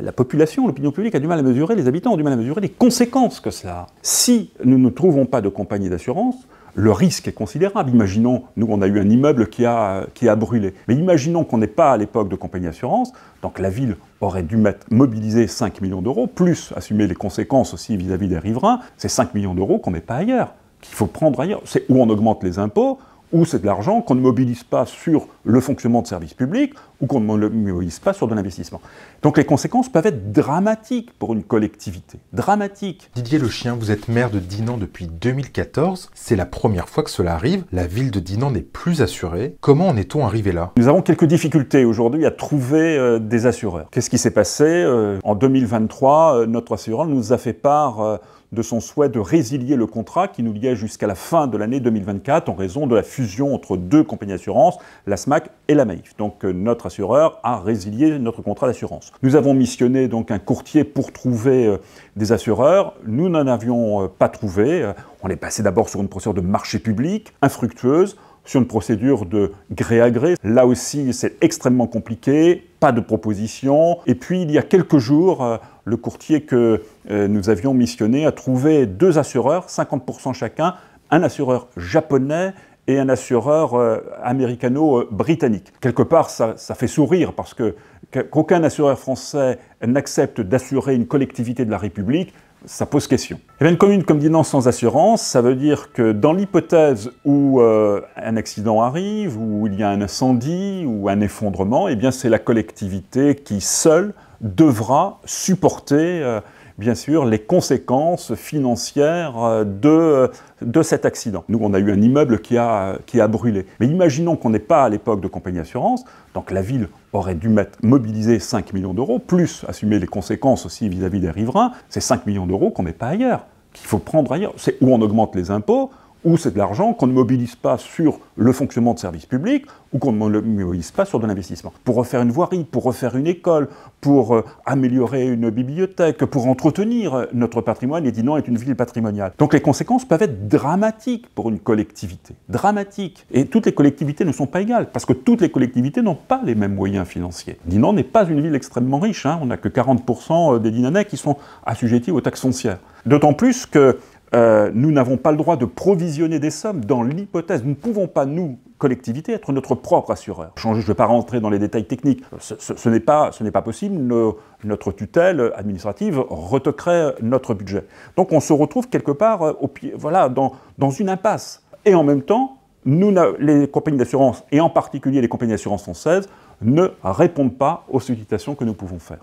La population, l'opinion publique a du mal à mesurer, les habitants ont du mal à mesurer les conséquences que cela a. Si nous ne trouvons pas de compagnie d'assurance, le risque est considérable. Imaginons, nous on a eu un immeuble qui a brûlé, mais imaginons qu'on n'ait pas à l'époque de compagnie d'assurance, donc la ville aurait dû mobiliser 5 millions d'euros, plus assumer les conséquences aussi vis-à-vis des riverains, c'est 5 millions d'euros qu'on ne met pas ailleurs, qu'il faut prendre ailleurs. C'est où on augmente les impôts, ou c'est de l'argent qu'on ne mobilise pas sur le fonctionnement de services publics, ou qu'on ne mobilise pas sur de l'investissement. Donc les conséquences peuvent être dramatiques pour une collectivité. Dramatiques. Didier Lechien, vous êtes maire de Dinan depuis 2014. C'est la première fois que cela arrive. La ville de Dinan n'est plus assurée. Comment en est-on arrivé là? Nous avons quelques difficultés aujourd'hui à trouver des assureurs. Qu'est-ce qui s'est passé? En 2023, notre assureur nous a fait part de son souhait de résilier le contrat qui nous liait jusqu'à la fin de l'année 2024 en raison de la fusion entre deux compagnies d'assurance, la SMAC et la Maif. Donc notre assureur a résilié notre contrat d'assurance. Nous avons missionné donc un courtier pour trouver des assureurs. Nous n'en avions pas trouvé. On est passé d'abord sur une procédure de marché public, infructueuse, sur une procédure de gré à gré. Là aussi, c'est extrêmement compliqué, pas de proposition. Et puis, il y a quelques jours, le courtier que nous avions missionné a trouvé deux assureurs, 50% chacun, un assureur japonais et un assureur américano-britannique. Quelque part, ça fait sourire parce qu'aucun assureur français n'accepte d'assurer une collectivité de la République. Ça pose question. Et bien, une commune comme Dinan sans assurance, ça veut dire que dans l'hypothèse où un accident arrive, où il y a un incendie ou un effondrement, eh bien c'est la collectivité qui seule devra supporter bien sûr les conséquences financières de cet accident. Nous, on a eu un immeuble qui a brûlé. Mais imaginons qu'on n'ait pas à l'époque de compagnie d'assurance, donc la ville aurait dû mobiliser 5 millions d'euros, plus assumer les conséquences aussi vis-à-vis des riverains, c'est 5 millions d'euros qu'on ne met pas ailleurs, qu'il faut prendre ailleurs. C'est où on augmente les impôts, ou c'est de l'argent qu'on ne mobilise pas sur le fonctionnement de services publics, ou qu'on ne mobilise pas sur de l'investissement. Pour refaire une voirie, pour refaire une école, pour améliorer une bibliothèque, pour entretenir notre patrimoine, et Dinan est une ville patrimoniale. Donc les conséquences peuvent être dramatiques pour une collectivité. Dramatiques. Et toutes les collectivités ne sont pas égales, parce que toutes les collectivités n'ont pas les mêmes moyens financiers. Dinan n'est pas une ville extrêmement riche, hein. On n'a que 40% des Dinanais qui sont assujettis aux taxes foncières. D'autant plus que nous n'avons pas le droit de provisionner des sommes dans l'hypothèse. Nous ne pouvons pas, nous, collectivité, être notre propre assureur. Je ne vais pas rentrer dans les détails techniques. Ce n'est pas possible. Notre tutelle administrative retoquerait notre budget. Donc on se retrouve quelque part dans une impasse. Et en même temps, les compagnies d'assurance, et en particulier les compagnies d'assurance françaises, ne répondent pas aux sollicitations que nous pouvons faire.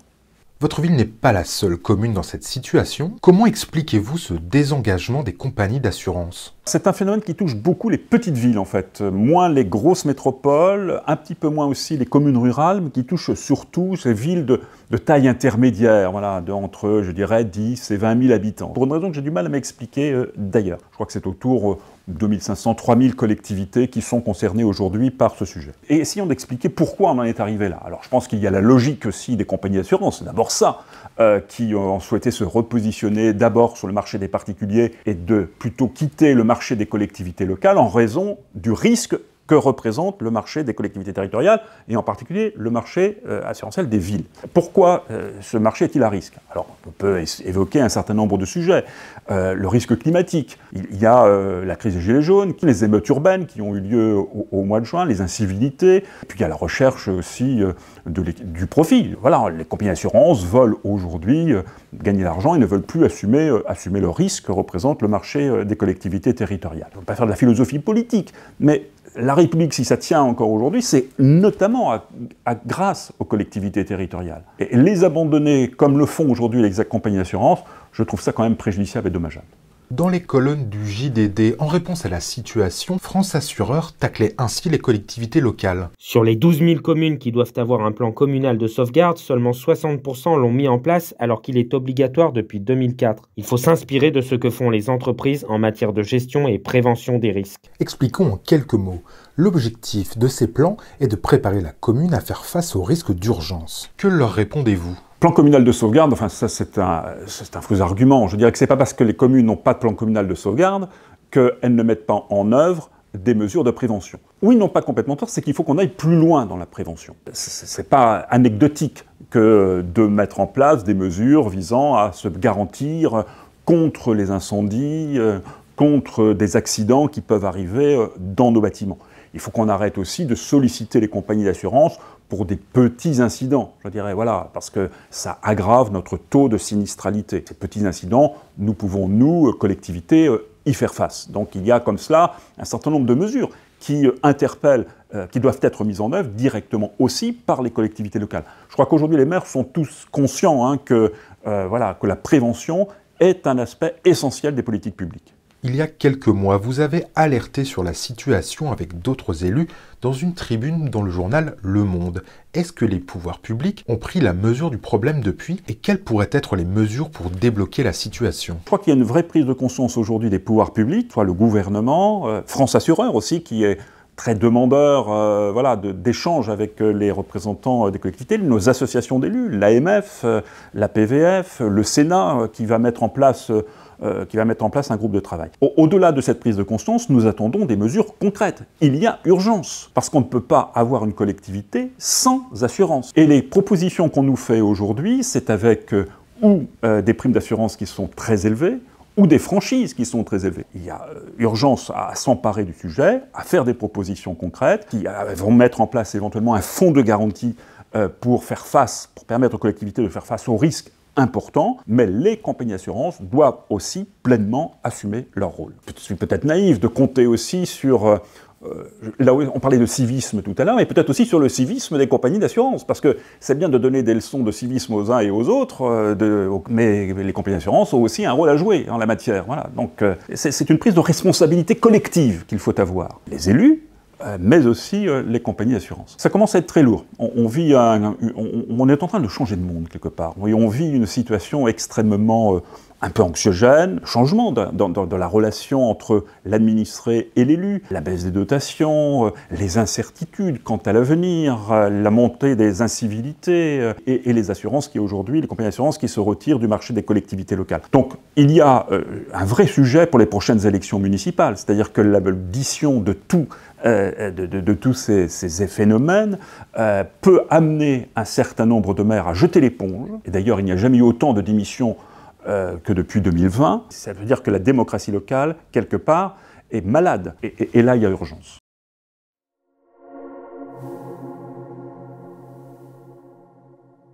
Votre ville n'est pas la seule commune dans cette situation. Comment expliquez-vous ce désengagement des compagnies d'assurance? C'est un phénomène qui touche beaucoup les petites villes en fait, moins les grosses métropoles, un petit peu moins aussi les communes rurales, mais qui touche surtout ces villes de taille intermédiaire, voilà, entre, je dirais, 10 et 20 000 habitants. Pour une raison que j'ai du mal à m'expliquer d'ailleurs. Je crois que c'est autour de 2500, 3000 collectivités qui sont concernées aujourd'hui par ce sujet. Et essayons d'expliquer pourquoi on en est arrivé là. Alors je pense qu'il y a la logique aussi des compagnies d'assurance, c'est d'abord ça, qui ont souhaité se repositionner d'abord sur le marché des particuliers et de plutôt quitter le marché des collectivités locales en raison du risque que représente le marché des collectivités territoriales, et en particulier le marché assurantiel des villes. Pourquoi ce marché est-il à risque? Alors, on peut évoquer un certain nombre de sujets. Le risque climatique, il y a la crise des Gilets jaunes, les émeutes urbaines qui ont eu lieu au mois de juin, les incivilités, puis il y a la recherche aussi du profit. Voilà, les compagnies d'assurance veulent aujourd'hui gagner de l'argent et ne veulent plus assumer le risque que représente le marché des collectivités territoriales. On ne peut pas faire de la philosophie politique, mais la République, si ça tient encore aujourd'hui, c'est notamment grâce aux collectivités territoriales. Et les abandonner, comme le font aujourd'hui les compagnies d'assurance, je trouve ça quand même préjudiciable et dommageable. Dans les colonnes du JDD, en réponse à la situation, France Assureur taclait ainsi les collectivités locales. Sur les 12 000 communes qui doivent avoir un plan communal de sauvegarde, seulement 60% l'ont mis en place alors qu'il est obligatoire depuis 2004. Il faut s'inspirer de ce que font les entreprises en matière de gestion et prévention des risques. Expliquons en quelques mots. L'objectif de ces plans est de préparer la commune à faire face aux risques d'urgence. Que leur répondez-vous ? Plan communal de sauvegarde, enfin ça c'est un faux argument. Je dirais que c'est pas parce que les communes n'ont pas de plan communal de sauvegarde qu'elles ne mettent pas en œuvre des mesures de prévention. Oui, ils n'ont pas complètement tort, c'est qu'il faut qu'on aille plus loin dans la prévention. C'est pas anecdotique que de mettre en place des mesures visant à se garantir contre les incendies, contre des accidents qui peuvent arriver dans nos bâtiments. Il faut qu'on arrête aussi de solliciter les compagnies d'assurance pour des petits incidents, je dirais, voilà, parce que ça aggrave notre taux de sinistralité. Ces petits incidents, nous pouvons, nous, collectivités, y faire face. Donc il y a comme cela un certain nombre de mesures qui interpellent, qui doivent être mises en œuvre directement aussi par les collectivités locales. Je crois qu'aujourd'hui les maires sont tous conscients que la prévention est un aspect essentiel des politiques publiques. Il y a quelques mois, vous avez alerté sur la situation avec d'autres élus dans une tribune dans le journal Le Monde. Est-ce que les pouvoirs publics ont pris la mesure du problème depuis et quelles pourraient être les mesures pour débloquer la situation? Je crois qu'il y a une vraie prise de conscience aujourd'hui des pouvoirs publics, soit le gouvernement, France Assureur aussi, qui est très demandeur d'échanges avec les représentants des collectivités, nos associations d'élus, l'AMF, la PVF, le Sénat, qui va mettre en place un groupe de travail. Au-delà de cette prise de conscience, nous attendons des mesures concrètes. Il y a urgence, parce qu'on ne peut pas avoir une collectivité sans assurance. Et les propositions qu'on nous fait aujourd'hui, c'est avec des primes d'assurance qui sont très élevées, ou des franchises qui sont très élevées. Il y a urgence à s'emparer du sujet, à faire des propositions concrètes, qui vont mettre en place éventuellement un fonds de garantie pour permettre aux collectivités de faire face aux risques important, mais les compagnies d'assurance doivent aussi pleinement assumer leur rôle. Je suis peut-être naïf de compter aussi sur... là où on parlait de civisme tout à l'heure, mais peut-être aussi sur le civisme des compagnies d'assurance, parce que c'est bien de donner des leçons de civisme aux uns et aux autres, mais les compagnies d'assurance ont aussi un rôle à jouer en la matière. Voilà. Donc c'est une prise de responsabilité collective qu'il faut avoir. Les élus, mais aussi les compagnies d'assurance. Ça commence à être très lourd. On est en train de changer de monde quelque part. On vit une situation extrêmement un peu anxiogène, changement dans la relation entre l'administré et l'élu, la baisse des dotations, les incertitudes quant à l'avenir, la montée des incivilités et les assurances les compagnies d'assurance qui se retirent du marché des collectivités locales. Donc il y a un vrai sujet pour les prochaines élections municipales, c'est-à-dire que l'addition de tous ces phénomènes peut amener un certain nombre de maires à jeter l'éponge. Et d'ailleurs, il n'y a jamais eu autant de démissions que depuis 2020. Ça veut dire que la démocratie locale, quelque part, est malade. Et là, il y a urgence.